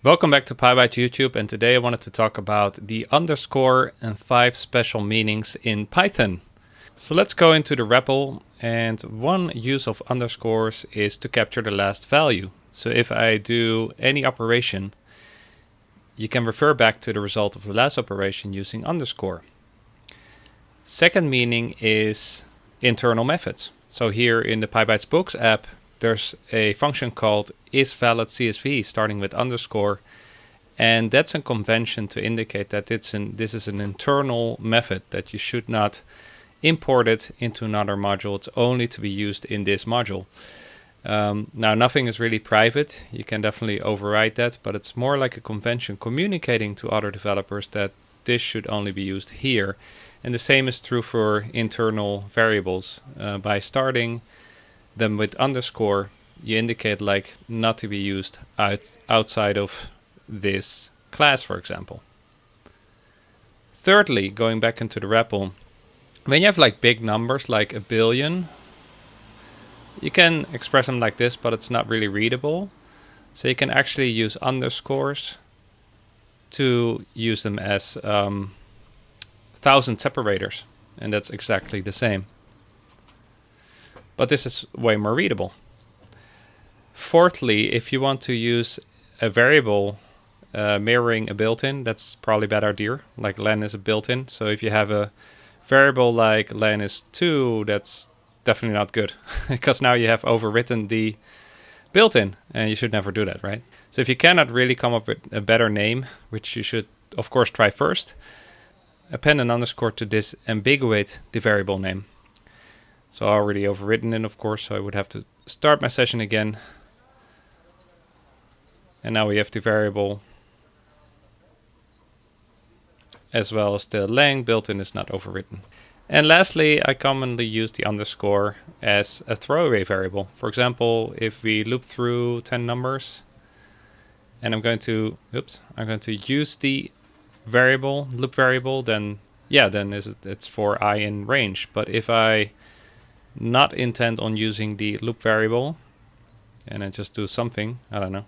Welcome back to Pybites YouTube, and today I wanted to talk about the underscore and 5 special meanings in Python. So let's go into the REPL, and one use of underscores is to capture the last value. So if I do any operation, you can refer back to the result of the last operation using underscore. Second meaning is internal methods. So here in the Pybites Books app, there's a function called isValidCSV starting with underscore, and that's a convention to indicate that this is an internal method, that you should not import it into another module. It's only to be used in this module. Now, nothing is really private. You can definitely override that, but it's more like a convention communicating to other developers that this should only be used here. And the same is true for internal variables. By starting them with underscore, you indicate like not to be used outside of this class, for example. Thirdly, going back into the REPL, when you have like big numbers like a billion, you can express them like this, but it's not really readable. So you can actually use underscores to use them as 1,000 separators, and that's exactly the same. But this is way more readable. Fourthly, if you want to use a variable mirroring a built-in, that's probably a bad idea. Like len is a built-in, so if you have a variable like len is 2, that's definitely not good, because now you have overwritten the built-in, and you should never do that, right? So if you cannot really come up with a better name, which you should of course try first, append an underscore to disambiguate the variable name. So I already overwritten it, of course, so I would have to start my session again. And now we have the variable as well as the lang built-in is not overwritten. And lastly, I commonly use the underscore as a throwaway variable. For example, if we loop through 10 numbers and I'm going to use the variable, loop variable, then it's for I in range. But if I not intend on using the loop variable and I just do something, I don't know,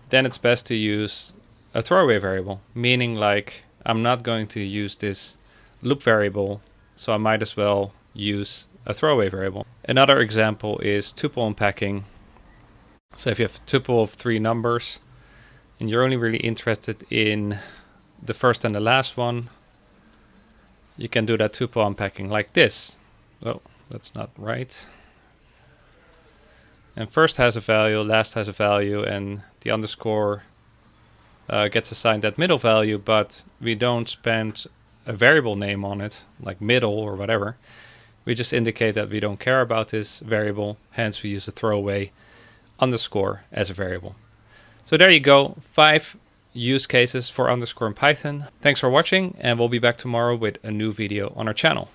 then it's best to use a throwaway variable, meaning like I'm not going to use this loop variable, so I might as well use a throwaway variable. Another example is tuple unpacking. So if you have a tuple of 3 numbers and you're only really interested in the first and the last one, you can do that tuple unpacking like this. Oh, that's not right. And first has a value, last has a value, and the underscore gets assigned that middle value, but we don't spend a variable name on it, like middle or whatever. We just indicate that we don't care about this variable, hence we use the throwaway underscore as a variable. So there you go, 5 use cases for underscore in Python. Thanks for watching, and we'll be back tomorrow with a new video on our channel.